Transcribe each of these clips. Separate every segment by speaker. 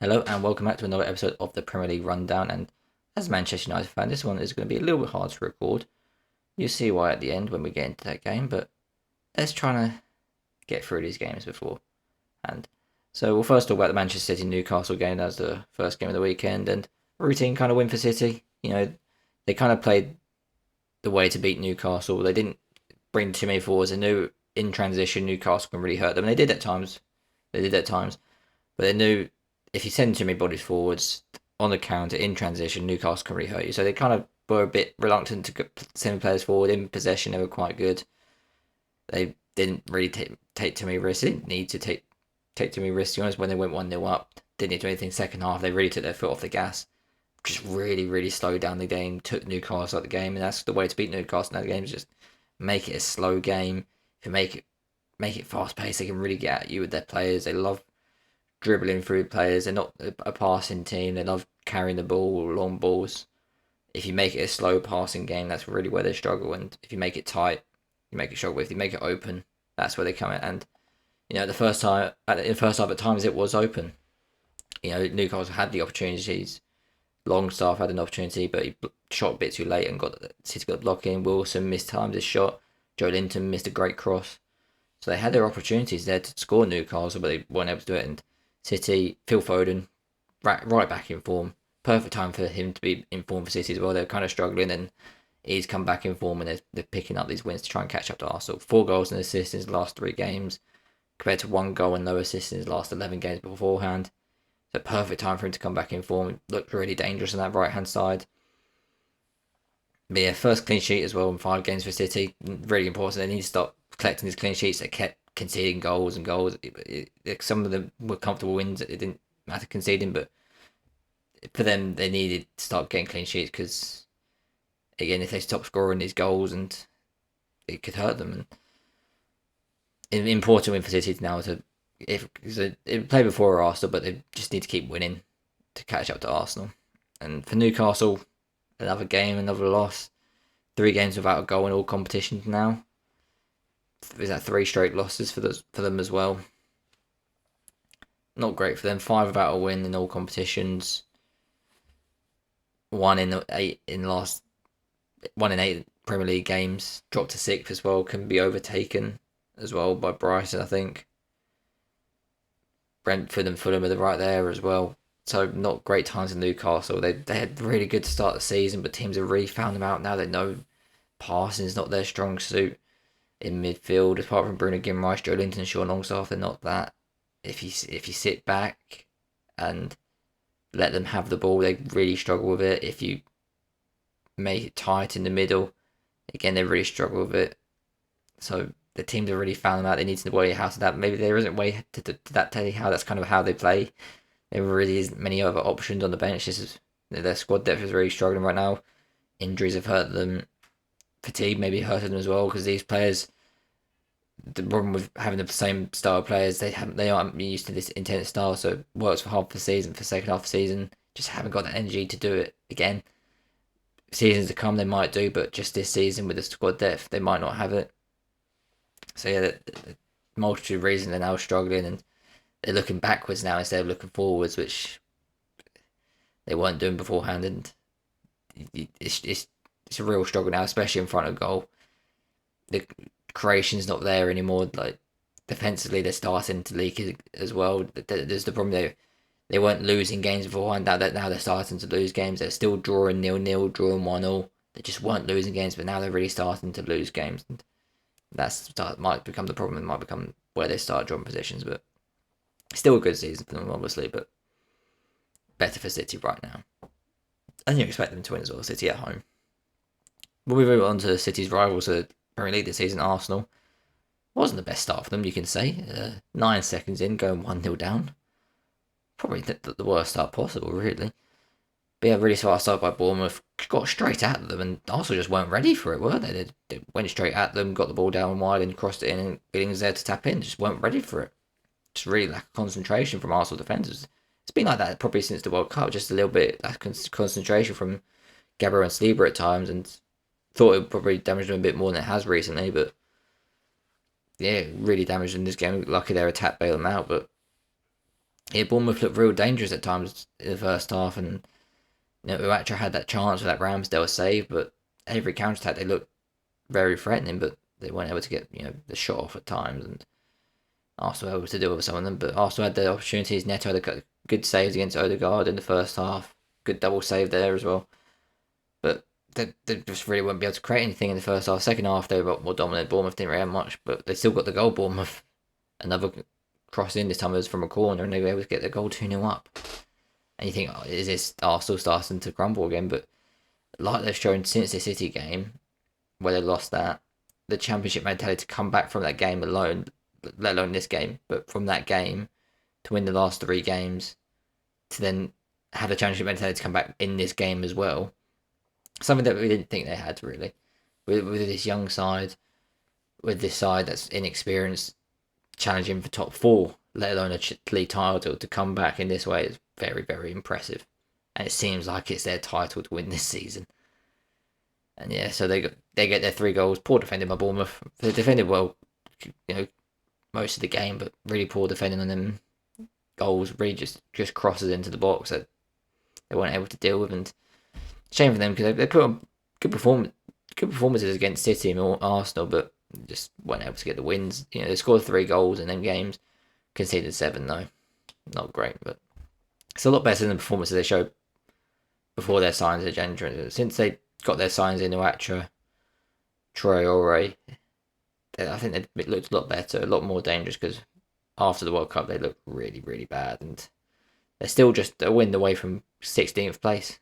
Speaker 1: Hello and welcome back to another episode of the Premier League Rundown. And as a Manchester United fan, this one is going to be a little bit hard to record. You'll see why at the end when we get into that game, but let's try to get through these games before. And so we'll first talk about the Manchester City Newcastle game. That was the first game of the weekend, and a routine kind of win for City. They kind of played the way to beat Newcastle. They didn't bring too many forwards. They knew in transition Newcastle can really hurt them. They did at times. But they knew if you send too many bodies forwards on the counter in transition, Newcastle can really hurt you. So they kind of were a bit reluctant to send players forward in possession. They were quite good. They didn't really take too many risks. They didn't need to take too many risks. To be honest, when they went 1-0 up, didn't need to do anything. Second half, they really took their foot off the gas. Just really slowed down the game. Took Newcastle out the game, and that's the way to beat Newcastle. Now the game is just make it a slow game. If you make it fast paced, they can really get at you with their players. They love dribbling through players. They're not a passing team. They love carrying the ball, long balls. If you make it a slow passing game, that's really where they struggle. And if you make it tight, you make it struggle. If you make it open, that's where they come in. And the first time, in the first half, at times it was open. Newcastle had the opportunities. Longstaff had an opportunity, but he shot a bit too late and City got blocked in. Wilson mistimed his shot. Joe Linton missed a great cross. So they had their opportunities there to score Newcastle, but they weren't able to do it. And City, Phil Foden, right back in form. Perfect time for him to be in form for City as well. They're kind of struggling, and he's come back in form, and they're picking up these wins to try and catch up to Arsenal. 4 goals and assists in his last 3 games, compared to 1 goal and no assists in his last 11 games beforehand. So perfect time for him to come back in form. Looked really dangerous on that right-hand side. But yeah, first clean sheet as well in 5 games for City. Really important. They need to stop collecting these clean sheets. They kept conceding goals and goals. Some of them were comfortable wins. It didn't matter conceding, but for them, they needed to start getting clean sheets because, again, if they stop scoring these goals, and it could hurt them. And an important win for City now they played before Arsenal, but they just need to keep winning to catch up to Arsenal. And for Newcastle, another game, another loss. 3 games without a goal in all competitions now. Is that 3 straight losses for them as well? Not great for them. 5 without a win in all competitions. 1 in 8 Premier League games. Dropped to 6th as well. Can be overtaken as well by Brighton, I think. Brentford and Fulham are right there as well. So not great times in Newcastle. They had really good start of the season, but teams have really found them out now. They know passing is not their strong suit in midfield. Apart from Bruno Guimaraes, Joe Linton, and Sean Longstaff, they're not that. If you sit back and let them have the ball, they really struggle with it. If you make it tight in the middle, again, they really struggle with it. So the teams have really found them out. They need to know how to adapt. Maybe there isn't a way to adapt to how that's kind of how they play. There really isn't many other options on the bench. Their squad depth is really struggling right now. Injuries have hurt them. Fatigue maybe hurted them as well, because these players, the problem with having the same style of players, they aren't used to this intense style, so it works for half the season. For second half of the season, just haven't got the energy to do it again. Seasons to come they might do, but just this season with the squad depth, they might not have it. So yeah, the multitude of reasons they're now struggling, and they're looking backwards now instead of looking forwards, which they weren't doing beforehand. And it's a real struggle now, especially in front of goal. The creation's not there anymore. Like defensively, they're starting to leak as well. There's the problem they weren't losing games beforehand. Now they're starting to lose games. They're still drawing 0-0, drawing 1-0. They just weren't losing games, but now they're really starting to lose games. And might become the problem. It might become where they start drawing positions, but still a good season for them, obviously. But better for City right now, and you expect them to win as well. City at home. We'll move on to City's rivals of the Premier League this season, Arsenal. Wasn't the best start for them, you can say. 9 seconds in, going 1-0 down. Probably the worst start possible, really. But yeah, really fast start by Bournemouth. Got straight at them, and Arsenal just weren't ready for it, were they? They went straight at them, got the ball down wide, and crossed it in, and Billings there to tap in. Just weren't ready for it. Just really lack of concentration from Arsenal defenders. It's been like that probably since the World Cup. Just a little bit lack of concentration from Gabriel and Saliba at times, and thought it probably damaged them a bit more than it has recently, but yeah, really damaged them this game. Lucky their attack bailed them out, but Yeah, Bournemouth looked real dangerous at times in the first half, and Uacha had that chance for that Ramsdale save, but every counter attack they looked very threatening, but they weren't able to get the shot off at times, and Arsenal were able to deal with some of them. But Arsenal had the opportunities. Neto had a good saves against Odegaard in the first half, good double save there as well. But they just really wouldn't be able to create anything in the first half. Second half they were more dominant. Bournemouth didn't really have much, but they still got the goal. Bournemouth, another cross in, this time it was from a corner, and they were able to get the goal 2-0 up. And you think, oh, is this Arsenal starting to crumble again? But like they've shown since the City game, where they lost that, the Championship mentality to come back from that game alone, let alone this game, but from that game to win the last 3 games, to then have the Championship mentality to come back in this game as well. Something that we didn't think they had, really. With this young side, with this side that's inexperienced, challenging for top 4, let alone a league title, to come back in this way is very, very impressive. And it seems like it's their title to win this season. And yeah, so they get their 3 goals. Poor defending by Bournemouth. They defended well, most of the game, but really poor defending on them. Goals really just crosses into the box that they weren't able to deal with, and shame for them because they put on good performances against City and Arsenal, but just weren't able to get the wins. They scored 3 goals in them games, conceded 7 though, not great, but it's a lot better than the performances they showed before their signs of January. Since they got their signs in Uacha, Traore, I think they looked a lot better, a lot more dangerous, because after the World Cup they looked really, really bad, and they're still just a win away from 16th place.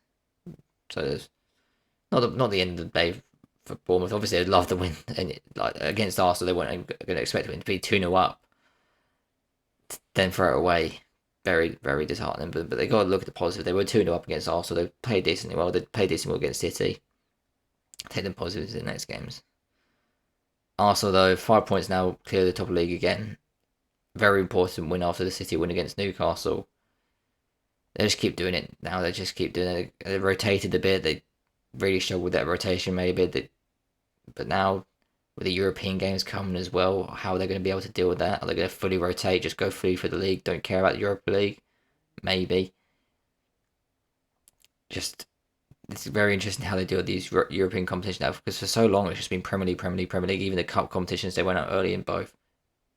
Speaker 1: So there's not the end of the day for Bournemouth. Obviously, they'd love to win, and against Arsenal, they weren't going to expect it to be 2-0 up, then throw it away. Very, very disheartening. But they got to look at the positive. They were 2-0 up against Arsenal. They played decently well. They played decently well against City. Take them positives in the next games. Arsenal, though, 5 points now, clear the top of the league again. Very important win after the City win against Newcastle. They just keep doing it now. They just keep doing it. They rotated a bit. They really struggled with that rotation maybe. But now, with the European games coming as well, how are they going to be able to deal with that? Are they going to fully rotate, just go fully for the league, don't care about the Europa League? Maybe. Just, it's very interesting how they deal with these European competitions now, because for so long it's just been Premier League, Premier League, Premier League. Even the cup competitions, they went out early in both.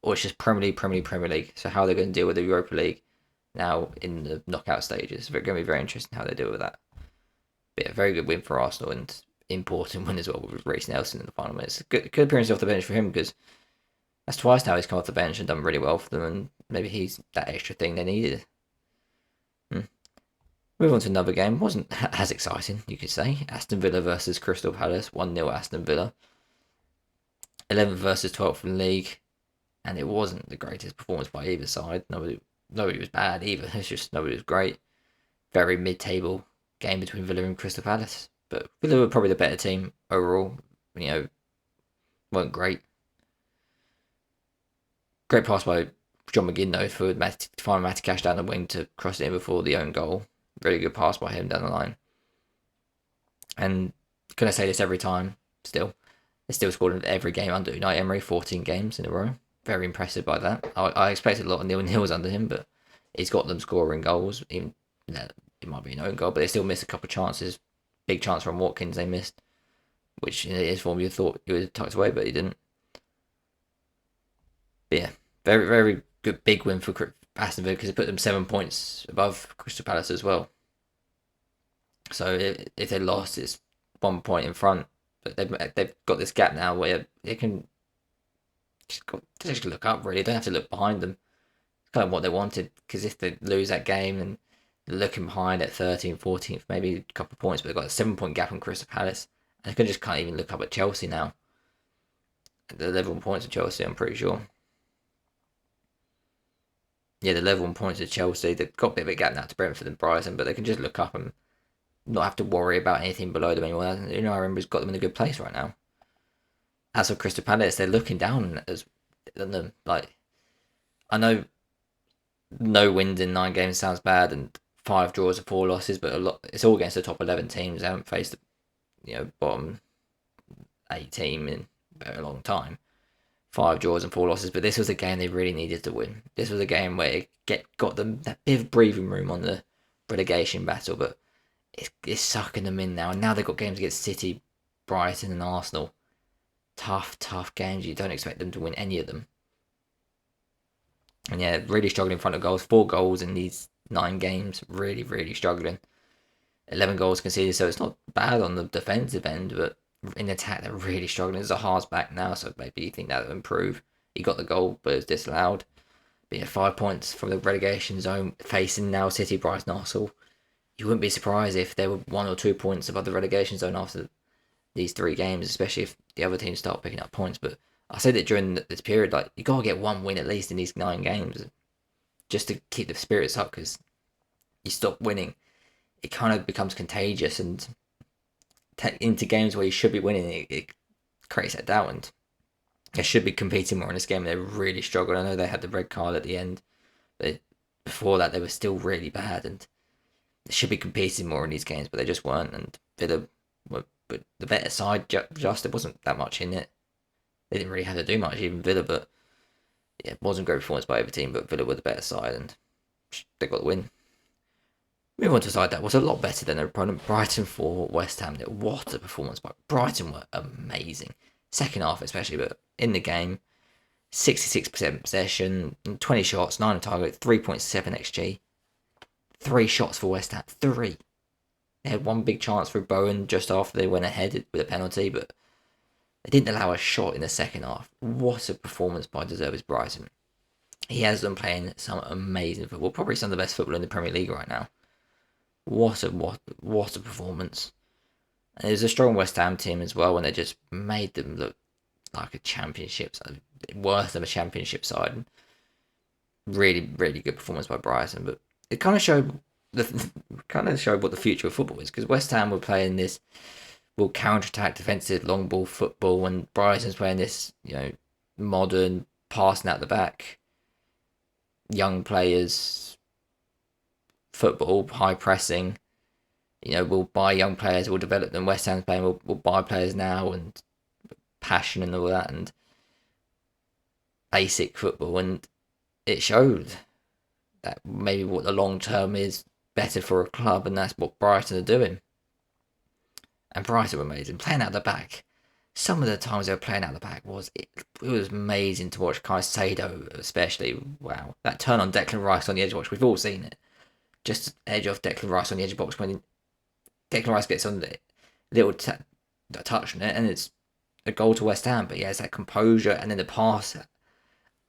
Speaker 1: Or it's just Premier League, Premier League, Premier League. So how are they going to deal with the Europa League now in the knockout stages? It's going to be very interesting how they deal with that. But yeah, very good win for Arsenal, and important win as well with Reece Nelson in the final minutes. Good appearance off the bench for him, because that's twice now he's come off the bench and done really well for them, and maybe he's that extra thing they needed. Move on to another game. Wasn't as exciting, you could say. Aston Villa versus Crystal Palace. 1-0 Aston Villa. 11th versus 12th in the league. And it wasn't the greatest performance by either side. Nobody was bad either. It's just nobody was great. Very mid-table game between Villa and Crystal Palace. But Villa were probably the better team overall. Weren't great. Great pass by John McGinn, though, for find Matty Cash down the wing to cross it in before the own goal. Very good pass by him down the line. And can I say this every time? Still, they still scored in every game under Unai Emery, 14 games in a row. Very impressive by that. I expected a lot of 0-0s under him, but he's got them scoring goals. Even it might be an own goal, but they still missed a couple of chances. Big chance from Watkins they missed, which in his form you thought he would have tucked away, but he didn't. But yeah, very, very good big win for Aston Villa, because it put them 7 points above Crystal Palace as well. So if they lost, it's 1 point in front. But they've got this gap now where they can just look up, really. They don't have to look behind them. It's kind of what they wanted, because if they lose that game and they're looking behind at 13th, 14th, maybe a couple of points, but they've got a 7-point gap on Crystal Palace. And they can't even look up at Chelsea now. They're 11 points of Chelsea, I'm pretty sure. Yeah, they're 11 points of Chelsea. They've got a bit of a gap now to Brentford and Brighton, but they can just look up and not have to worry about anything below them anymore. I remember he's got them in a good place right now. As for Crystal Palace, they're looking down on them. Like, I know no wins in 9 games sounds bad, and 5 draws and 4 losses, but it's all against the top 11 teams. They haven't faced bottom 8 team in a very long time. 5 draws and 4 losses, but this was a game they really needed to win. This was a game where it got them that bit of breathing room on the relegation battle, but it's sucking them in now. And now they've got games against City, Brighton, and Arsenal. Tough games. You don't expect them to win any of them. And yeah, really struggling in front of goals. 4 goals in these 9 games. Really struggling. 11 goals conceded, so it's not bad on the defensive end, but in attack they're really struggling. Zaha's back now, so maybe you think that'll improve. He got the goal, but it was disallowed. But yeah, 5 points from the relegation zone, facing now City, Brighton, Arsenal. You wouldn't be surprised if there were 1 or 2 points above the relegation zone after these 3 games, especially if the other teams start picking up points. But I said that during this period, like, you gotta get 1 win at least in these 9 games, just to keep the spirits up, because you stop winning, it kind of becomes contagious, and into games where you should be winning, it creates that doubt, and they should be competing more in this game. They really struggled. I know they had the red card at the end, but before that they were still really bad, and they should be competing more in these games, but they just weren't. And Villa were the better side. Just there wasn't that much in it. They didn't really have to do much, even Villa. But yeah, it wasn't a great performance by either team. But Villa were the better side, and they got the win. Move on to a side that was a lot better than their opponent, Brighton for West Ham. What a performance by Brighton! Were amazing. Second half especially, but in the game, 66% possession, 20 shots, 9 on target, 3.7 xG. 3 shots for West Ham. 3. They had 1 big chance for Bowen just after they went ahead with a penalty, but they didn't allow a shot in the second half. What a performance by De Zerbi's Brighton. He has them playing some amazing football, probably some of the best football in the Premier League right now. What a performance. And there's a strong West Ham team as well, when they just made them look like a championship side, worse than a championship side. Really good performance by Brighton, but it kind of showed what the future of football is, because West Ham were playing this will counter-attack defensive long ball football, and Brighton's playing this, modern passing out the back, young players football, high pressing. We'll buy young players, we'll develop them. West Ham's playing, we'll buy players now, and passion and all that, and basic football, and it showed that maybe what the long term is better for a club, and that's what Brighton are doing. And Brighton were amazing, playing out the back. Some of the times they were playing out the back it was amazing to watch. Caicedo especially, wow, that turn on Declan Rice on the edge of the box, we've all seen it. Just edge off Declan Rice on the edge of the box, when Declan Rice gets on the little touch on it, and it's a goal to West Ham. But yeah, it's that composure, and then the pass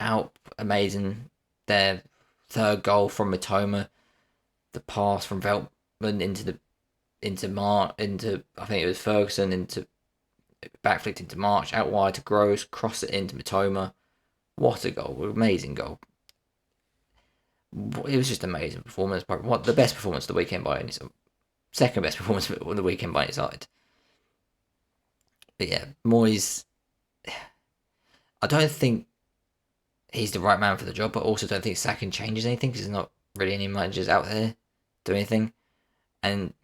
Speaker 1: out, amazing. Their third goal from Mitoma, the pass from Veltman into I think it was Ferguson, into backflicked into March, out wide to Gross, cross it into Mitoma. What a goal! Amazing goal. It was just amazing performance. The best performance of the weekend by any side. Second best performance of the weekend by any side. But yeah, Moyes, I don't think he's the right man for the job, but also don't think sacking changes anything, because there's not really any managers out there do anything. And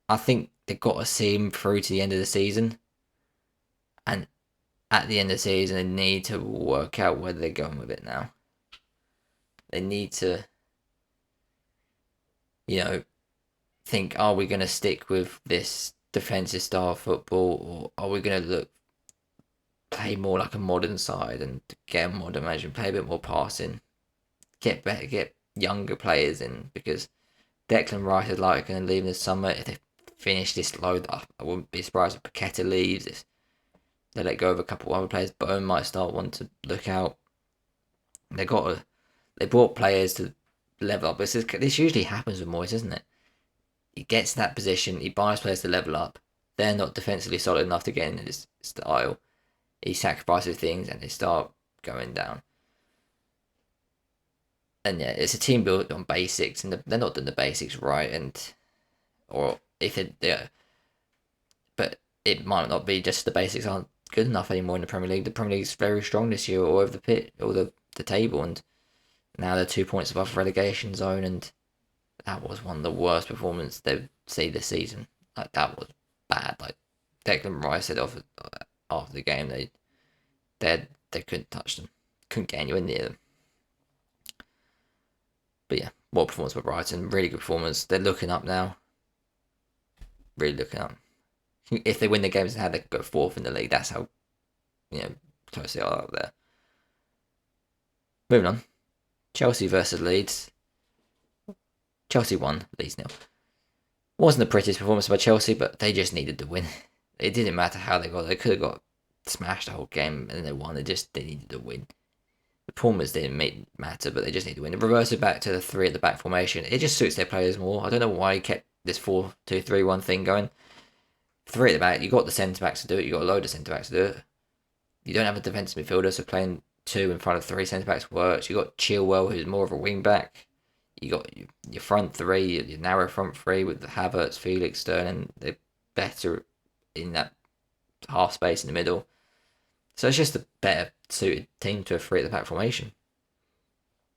Speaker 1: I think they've got to see him through to the end of the season. And at the end of the season, they need to work out where they're going with it now. They need to, think, are we going to stick with this defensive style football, or are we going to play more like a modern side and get a modern manager, play a bit more passing, get younger players in, because Declan Rice is likely going to leave in the summer. If they finish this low, I wouldn't be surprised if Paqueta leaves, if they let go of a couple of other players. Bowen might start wanting to look out. They brought players to level up. This usually happens with Moyes, isn't it? He gets in that position, he buys players to level up. They're not defensively solid enough to get in his style. He sacrifices things, and they start going down. And yeah, it's a team built on basics, and they're not doing the basics right. But it might not be just the basics aren't good enough anymore in the Premier League. The Premier League is very strong this year, all over the pit, or the table, and now they're 2 points above relegation zone, and that was one of the worst performances they've seen this season. Like, that was bad. Like Declan Rice said after the game, they they couldn't touch them. Couldn't get anywhere near them. But yeah, what performance by Brighton. Really good performance. They're looking up now. Really looking up. If they win the games, how they could go fourth in the league. That's how, close they are up there. Moving on. Chelsea versus Leeds. Chelsea won. Leeds nil. Wasn't the prettiest performance by Chelsea, but they just needed to win. It didn't matter how they got. They could have got smashed the whole game and they won. They needed to win. The performance didn't matter, but they just need to win. They reverted back to the 3 at the back formation. It just suits their players more. I don't know why he kept this 4-2-3-1 thing going. 3 at the back, you got the centre backs to do it. You got a load of centre backs to do it. You don't have a defensive midfielder, so playing 2 in front of 3 centre backs works. You got Chilwell, who's more of a wing back. You got your front 3, your narrow front 3 with the Havertz, Felix, Sterling. They're better in that half space in the middle. So it's just a better suited team to a 3 at the back formation.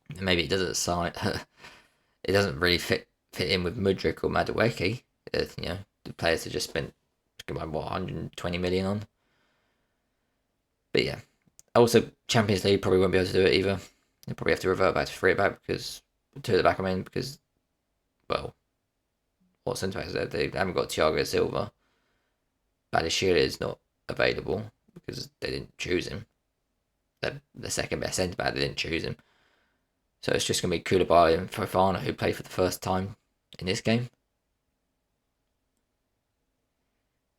Speaker 1: And maybe it doesn't really fit in with Mudryk or Madueke. The players have just spent 120 million on. But yeah, also Champions League probably won't be able to do it either. They probably have to revert back to 3 at the back because 2 at the back. Because what centre backs there? They haven't got Thiago Silva. Badiashile is not available because they didn't choose him. The second best centre back, they didn't choose him. So it's just going to be Koulibaly and Fofana who play for the first time in this game.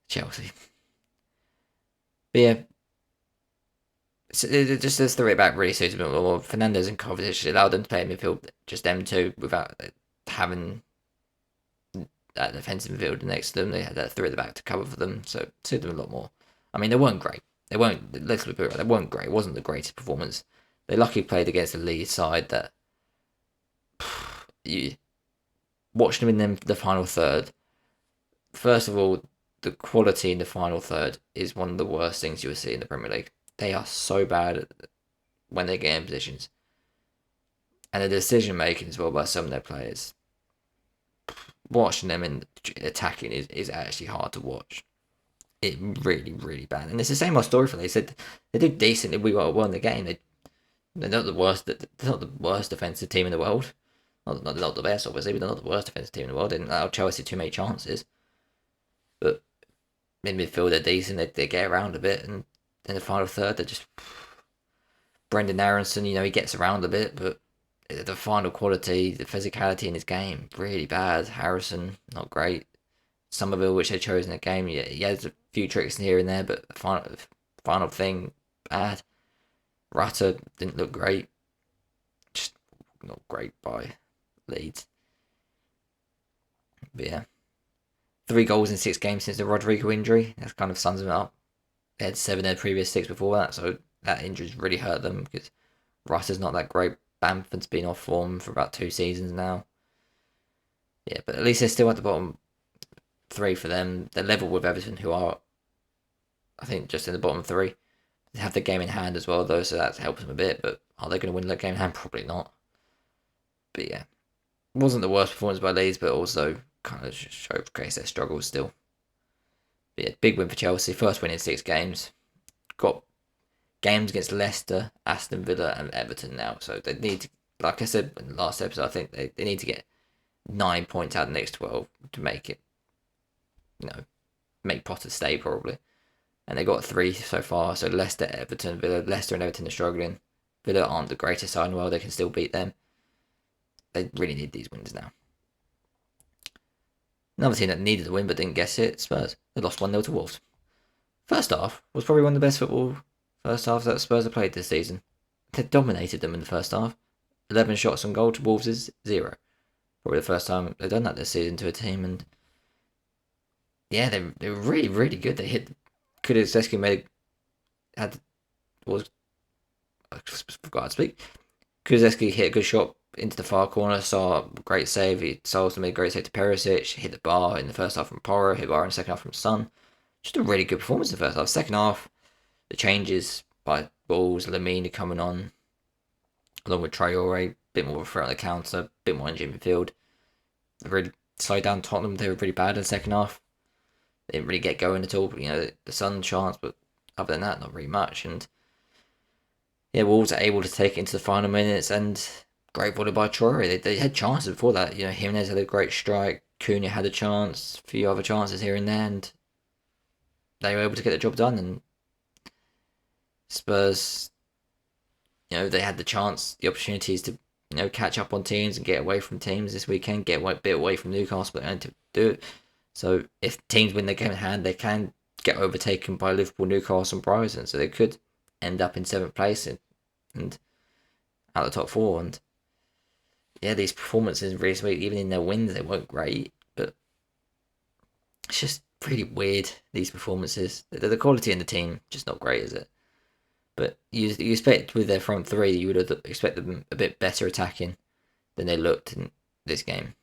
Speaker 1: Chelsea. But yeah, it just this 3 back really suits them more. Fernandes and Kovacic allowed them to play in midfield, just them two, without having that defensive midfield next to them. They had that 3 at the back to cover for them, so it suited them a lot more. I mean, they weren't great. Let's be real, they weren't great. It wasn't the greatest performance. They luckily played against the Leeds side that you watching them in the final third. First of all, the quality in the final third is one of the worst things you will see in the Premier League. They are so bad when they get in positions. And the decision making as well by some of their players. Watching them in attacking is actually hard to watch. It's really, really bad. And it's the same old story for them. They said they did decently. We won the game. They're not the worst. They're not the worst defensive team in the world. Not the best, obviously, but they're not the worst defensive team in the world. They didn't allow Chelsea too many chances. But in midfield, they're decent. They get around a bit, and in the final third, they're just Brendan Aronson. He gets around a bit, but the final quality, the physicality in his game, really bad. Harrison, not great. Somerville, which they chose in the game, he has a few tricks here and there, but the final thing, bad. Rutter didn't look great. Just not great by Leeds. But yeah. 3 goals in 6 games since the Rodrigo injury. That kind of sums them up. They had 7 in their previous 6 before that, so that injury's really hurt them because Rutter's not that great. Bamford's been off form for about 2 seasons now. Yeah, but at least they're still at the bottom 3 for them. They're level with Everton, who are, I think, just in the bottom 3. They have the game in hand as well, though, so that helps them a bit. But are they going to win that game in hand? Probably not. But yeah, it wasn't the worst performance by Leeds, but also kind of showcase their struggles still. But yeah, big win for Chelsea. First win in 6 games. Got games against Leicester, Aston Villa, and Everton now. So they need to, like I said in the last episode, I think they need to get 9 points out of the next 12 to make it, make Potter stay probably. And they got 3 so far. So Leicester, Everton, Villa. Leicester and Everton are struggling. Villa aren't the greatest side in the world. They can still beat them. They really need these wins now. Another team that needed a win but didn't get it, Spurs. They lost 1-0 to Wolves. First half was probably one of the best football first halves that Spurs have played this season. They dominated them in the first half. 11 shots on goal to Wolves' 0. Probably the first time they've done that this season to a team. And yeah, they were really, really good. They hit. Kulusevski I forgot to speak. Kulusevski hit a good shot into the far corner, saw a great save. Solskjaer made a great save to Perisic, hit the bar in the first half from Porro, hit the bar in the second half from Son. Just a really good performance in the first half. Second half, the changes by Balls, Lamina coming on, along with Traore, a bit more of a threat on the counter, a bit more energy in midfield. They really slowed down Tottenham. They were really bad in the second half. They didn't really get going at all. The Sun chance, but other than that, not really much. And yeah, Wolves are able to take it into the final minutes, and great volley by Traore. They had chances before that. You know, Jimenez had a great strike. Cunha had a chance, a few other chances here and there, and they were able to get the job done. And Spurs, you know, they had the chance, the opportunities to, you know, catch up on teams and get away from teams this weekend, get a bit away from Newcastle, but they had to do it. So if teams win their game in hand, they can get overtaken by Liverpool, Newcastle, and Brighton. So they could end up in 7th place and out of the top 4. And yeah, these performances this week, even in their wins, they weren't great. But it's just pretty weird, these performances. The quality in the team, just not great, is it? But you expect with their front three, you would have expected them a bit better attacking than they looked in this game,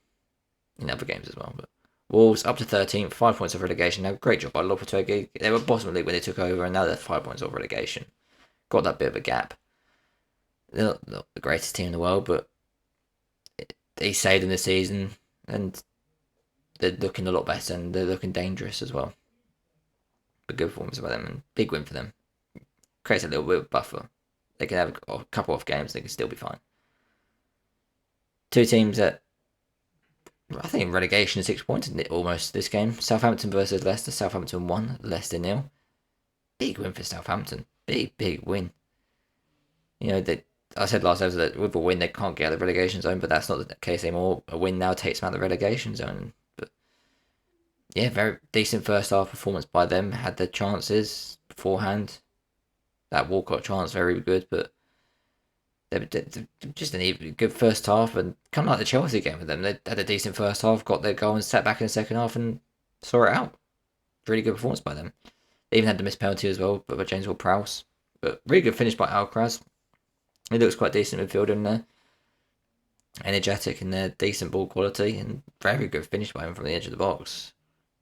Speaker 1: in other games as well. But Wolves up to 13th, 5 points of relegation. Now, great job by Lopetegui. They were bottom of the league when they took over, and now they're 5 points of relegation. Got that bit of a gap. They're not the greatest team in the world, but they saved them this season, and they're looking a lot better, and they're looking dangerous as well. But good performance by them, and big win for them. Creates a little bit of buffer. They can have a couple off games, they can still be fine. Two teams that I think relegation 6 points almost this game. Southampton versus Leicester. Southampton 1, Leicester 0. Big win for Southampton. Big win. You know, I said last episode that with a win they can't get out of the relegation zone, but that's not the case anymore. A win now takes them out of the relegation zone. But yeah, very decent first half performance by them. Had their chances beforehand. That Walcott chance very good, but they just a good first half, and kind of like the Chelsea game with them. They had a decent first half, got their goal, and sat back in the second half and saw it out. Really good performance by them. They even had the missed penalty as well, but by James Ward-Prowse. But really good finish by Alcaraz. He looks quite decent midfielder in there. Energetic in there, decent ball quality, and very good finish by him from the edge of the box.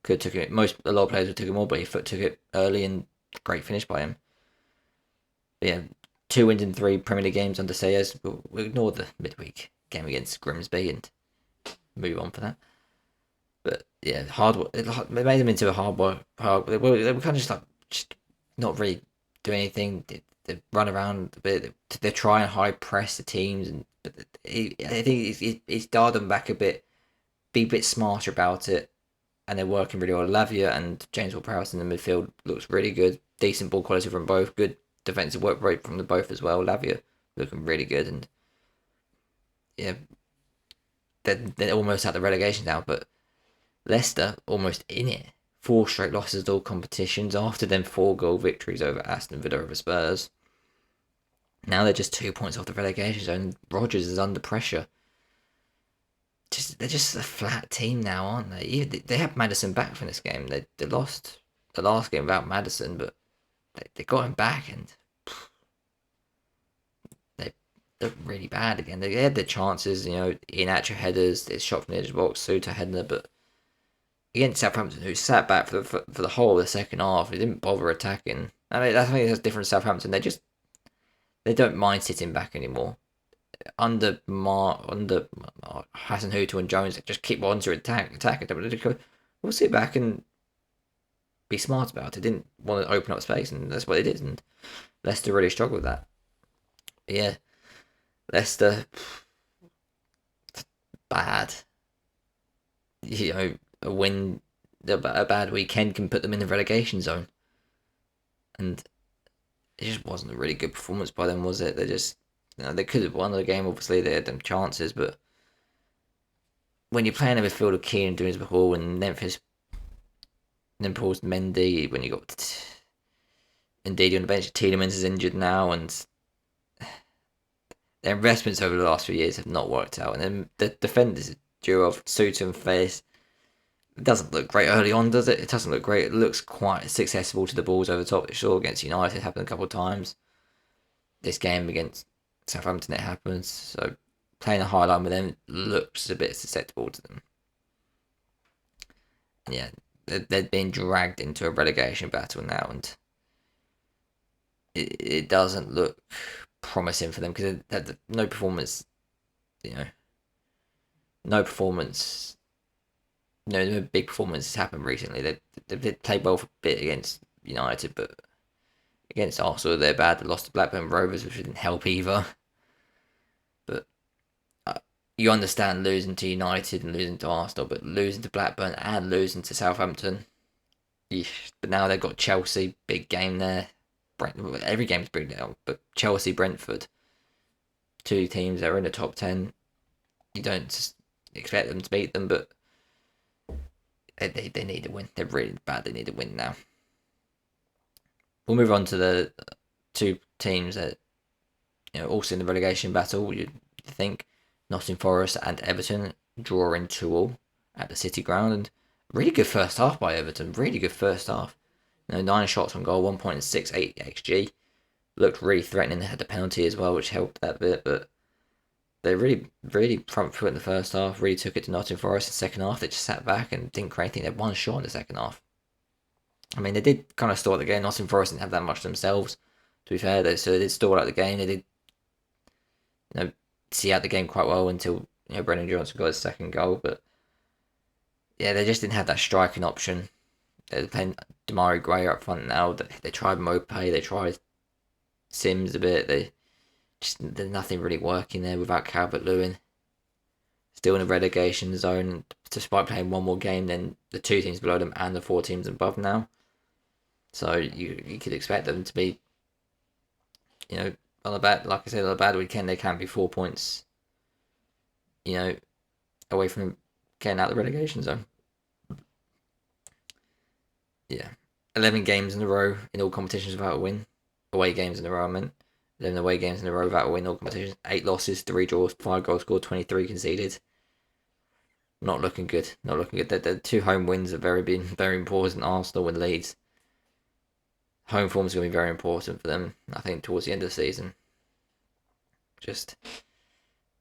Speaker 1: Could took it. A lot of players would took it more, but he took it early, and great finish by him. But yeah, 2 wins in 3 Premier League games under Sayers. We'll ignore the midweek game against Grimsby and move on for that. But yeah, it made them into a hard work. They were kind of just not really doing anything. They run around a bit. They try and high press the teams, and but I think it's dialed them back a bit. Be a bit smarter about it, and they're working really well. Lavia and James Ward-Prowse in the midfield looks really good. Decent ball quality from both. Good defensive work rate from the both as well. Lavia looking really good, and yeah, they're almost at the relegation now, but Leicester almost in it. 4 straight losses all competitions after them 4-goal victories over Aston Villa over Spurs. Now they're just 2 points off the relegation zone. Rodgers is under pressure. They're just a flat team now, aren't they? They have Maddison back from this game. They lost the last game without Maddison, but they got him back, and they look really bad again. They had their chances, you know, in actual headers. They shot from the edge of the box, Suter header, but against Southampton, who sat back for the whole of the second half, they didn't bother attacking. I mean, I think that's different. Southampton, they don't mind sitting back anymore. Under Hassan Hutel and Jones, they just keep on to attack. We'll sit back and be smart about it. Didn't want to open up space, and that's what they did. And Leicester really struggled with that. But yeah, Leicester bad. You know, a bad weekend can put them in the relegation zone, and it just wasn't a really good performance by them, was it? They just, you know, they could have won the game. Obviously, they had them chances, but when you're playing a midfield of Keane and Doonesbury Hall and Memphis, then Paul's Mendy, when you got Indeed on the bench, Tielemans is injured now, and their investments over the last few years have not worked out. And then the defenders, duo of Suter and Face, it doesn't look great early on, does it? It doesn't look great. It looks quite successful to the balls over the top. It sure against United happened a couple of times. This game against Southampton, it happens. So playing a high line with them looks a bit susceptible to them. Yeah, they're being dragged into a relegation battle now, and it doesn't look promising for them because no performance, you know, no performance. No big performances happened recently. They played well for a bit against United, but Against Arsenal, they're bad. They lost to Blackburn Rovers, which didn't help either. But you understand losing to United and losing to Arsenal, but losing to Blackburn and losing to Southampton. Yeesh. But now they've got Chelsea, big game there. Every game's big now, but Chelsea, Brentford, two teams that are in the top 10. You don't just expect them to beat them, but they need a win. They really badly need a win now. We'll move on to the two teams that also in the relegation battle. You think Nottingham Forest and Everton drawing 2-2 at the City Ground, and really good first half by Everton. Really good first half. 9 shots on goal, 1.68 xG. Looked really threatening. They had the penalty as well, which helped that bit, but they really front foot in the first half. Really took it to Nottingham Forest in the second half. They just sat back and didn't create anything. They had 1 shot in the second half. I mean, they did kind of stall the game. Nottingham Forest didn't have that much themselves, to be fair. So they did stall out the game. They did, see out the game quite well until Brennan Johnson got his second goal. But yeah, they just didn't have that striking option. They're playing Damari Gray up front now. They tried Mopay. They tried Sims a bit. There's nothing really working there without Calvert-Lewin. Still in the relegation zone, despite playing 1 more game than the 2 teams below them and the 4 teams above now. So you could expect them to be, on a bad, like I said, on a bad weekend, they can be 4 points, away from getting out of the relegation zone. Yeah. 11 games in a row in all competitions without a win. Away games in a row, I meant. 11 away games in a row without a win in all competitions. 8 losses, 3 draws, 5 goals scored, 23 conceded. Not looking good. Not looking good. The 2 home wins have been very important. Arsenal and Leeds. Home form is going to be very important for them, I think, towards the end of the season. Just,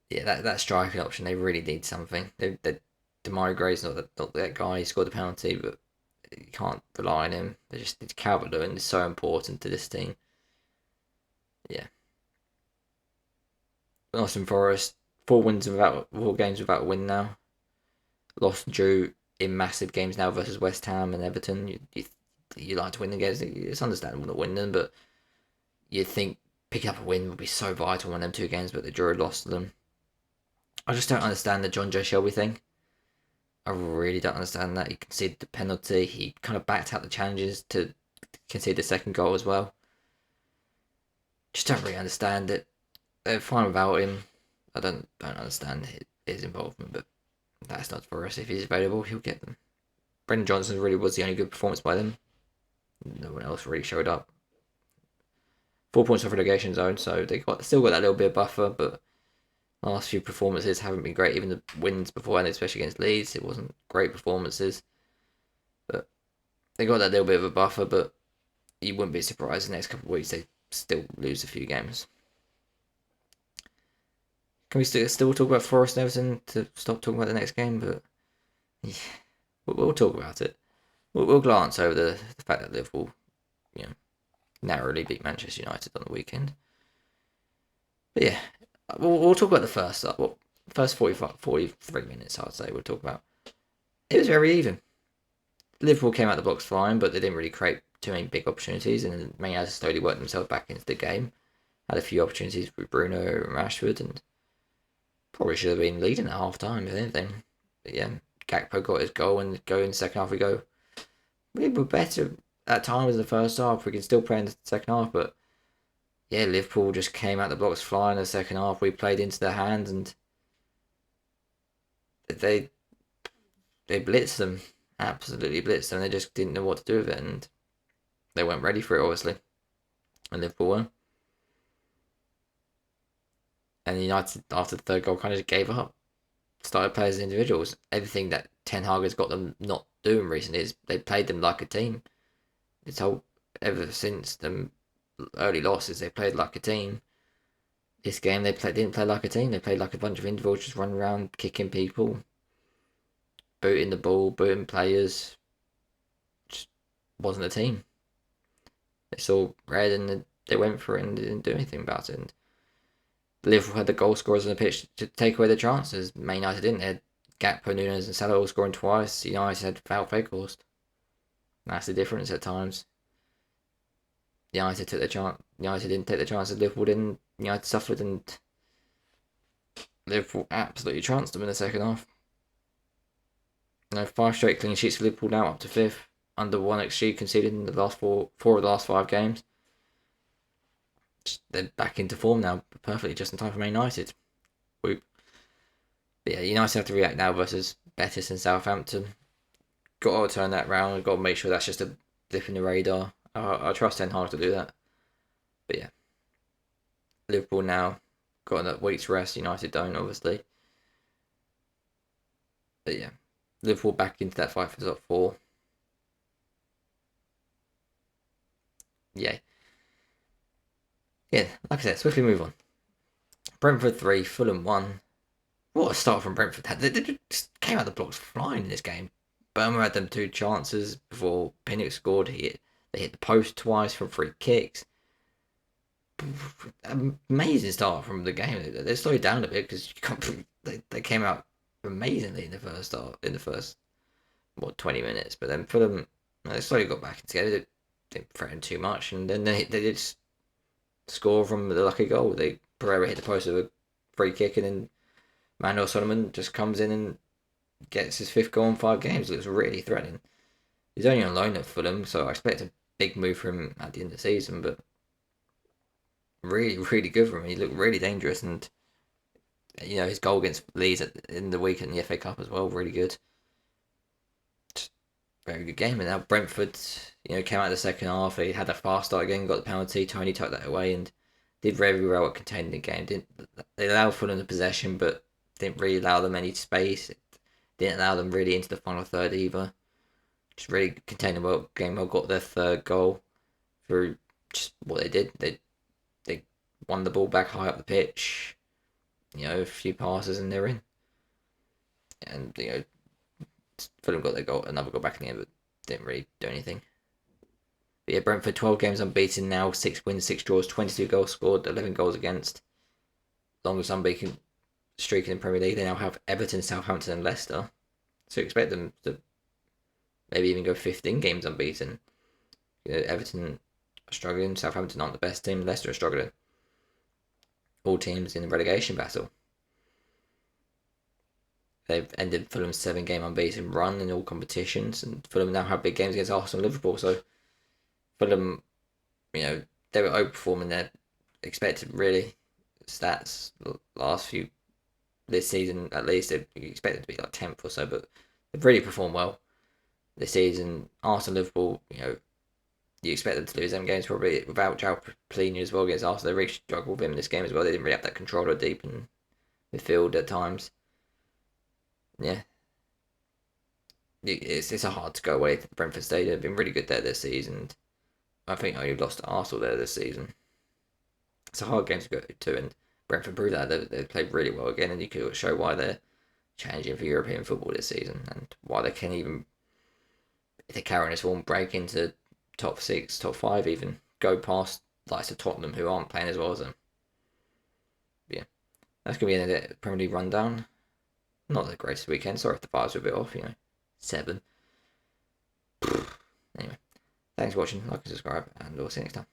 Speaker 1: yeah, that striking option, they really need something. Damari Gray's not that guy. He scored the penalty, but you can't rely on him. Calvert-Lewin is so important to this team. Yeah. Nottingham Forest, 4 games without a win now. Lost and drew in massive games now versus West Ham and Everton. You like to win the games. It's understandable not win them, but you'd think picking up a win would be so vital in them 2 games, but the draw lost to them. I just don't understand the John Joe Shelby thing. I really don't understand that. He conceded the penalty. He kind of backed out the challenges to concede the second goal as well. Just don't really understand it. They're fine without him. I don't understand his involvement, but that's not for us. If he's available, he'll get them. Brendan Johnson really was the only good performance by them. No one else really showed up. 4 points off relegation zone, so they still got that little bit of buffer, but last few performances haven't been great. Even the wins beforehand, especially against Leeds, it wasn't great performances. But they got that little bit of a buffer, but you wouldn't be surprised the next couple of weeks they still lose a few games. Can we still talk about Forest and Everton to stop talking about the next game? But yeah, we'll talk about it. We'll glance over the fact that Liverpool, narrowly beat Manchester United on the weekend. But yeah, we'll talk about the first 43 minutes, I'd say. We'll talk about. It was very even. Liverpool came out the blocks fine, but they didn't really create too many big opportunities, and Man United slowly worked themselves back into the game. Had a few opportunities with Bruno and Rashford, and probably should have been leading at half time, if anything. But yeah, Gakpo got his goal, and go in the second half. We were better at times in the first half. We can still play in the second half, but yeah, Liverpool just came out the blocks flying in the second half. We played into their hands, and they blitzed them. Absolutely blitzed them. They just didn't know what to do with it, and they weren't ready for it, obviously. And Liverpool were. And United, after the third goal, kind of just gave up. Started playing as individuals. Everything that Ten Hag has got them not doing recently is they played them like a team. Ever since the early losses, they played like a team. This game, didn't play like a team. They played like a bunch of individuals, just running around, kicking people, booting the ball, booting players. Just wasn't a team. They saw red and they went for it and didn't do anything about it. And Liverpool had the goal scorers on the pitch to take away the chances. Man United didn't. They had Gakpo, Nunes and Salah all scoring twice. United had Wout Weghorst. That's the difference at times. United took the chance. United didn't take the chances. Liverpool didn't. United suffered, and Liverpool absolutely trounced them in the second half. 5 straight clean sheets for Liverpool now, up to 5th. Under 1 XG conceded in the last four of the last 5 games. They're back into form now, perfectly just in time for Man United. Whoop. But yeah, United have to react now versus Betis and Southampton. Got to turn that round. Got to make sure that's just a blip in the radar. I trust Ten Hag to do that. But yeah, Liverpool now got a week's rest. United don't, obviously. But yeah, Liverpool back into that fight for the top 4. Yeah. Yeah, like I said, swiftly move on. Brentford 3, Fulham 1. What a start from Brentford. They just came out the blocks flying in this game. Burma had them 2 chances before Pinnock scored. They hit the post twice from free kicks. Amazing start from the game. They slowed down a bit because they came out amazingly in the first start, in the first 20 minutes. But then Fulham, they slowly got back together. They didn't threaten too much, and then they did score from the lucky goal. Pereira hit the post with a free kick, and then Manuel Solomon just comes in and gets his 5th goal in 5 games. Looks really threatening. He's only on loan at Fulham, so I expect a big move for him at the end of the season, but really, really good for him. He looked really dangerous, and his goal against Leeds in the week in the FA Cup as well, really good. Just very good game. And now Brentford, came out of the second half. They had a fast start again, got the penalty. Tony tucked that away and did very well at containing the game. They allowed Fulham the possession, but didn't really allow them any space. Didn't allow them really into the final third either. Just really contained the game well. Got their 3rd goal through just what they did. They won the ball back high up the pitch. A few passes and they're in. And Fulham got their goal, another goal back in the end, but didn't really do anything. But yeah, Brentford 12 games unbeaten now, 6 wins, 6 draws, 22 goals scored, 11 goals against. Longest unbeaten streak in the Premier League. They now have Everton, Southampton, and Leicester. So expect them to maybe even go 15 games unbeaten. Everton are struggling, Southampton aren't the best team, Leicester are struggling. All teams in the relegation battle. They've ended Fulham's 7-game unbeaten run in all competitions, and Fulham now have big games against Arsenal and Liverpool. So Fulham, they were overperforming their expected really stats last few this season at least. They expected to be like 10th or so, but they've really performed well this season. Arsenal, Liverpool, you expect them to lose them games probably without João Palhinha as well against Arsenal. They really struggled with him in this game as well. They didn't really have that controller deep in midfield at times. Yeah. It's a hard to go away to Brentford Stadium. They've been really good there this season. I think only lost to Arsenal there this season. It's a hard game to go to, and Brentford proved that. They played really well again, and you could show why they're challenging for European football this season, and why they can even, if they carry on this form, break into top 6, top 5 even, go past likes of Tottenham who aren't playing as well as them. Yeah, that's going to be the Premier League rundown. Not the greatest weekend, sorry if the vibes were a bit off, 7. Anyway, thanks for watching, like and subscribe, and we'll see you next time.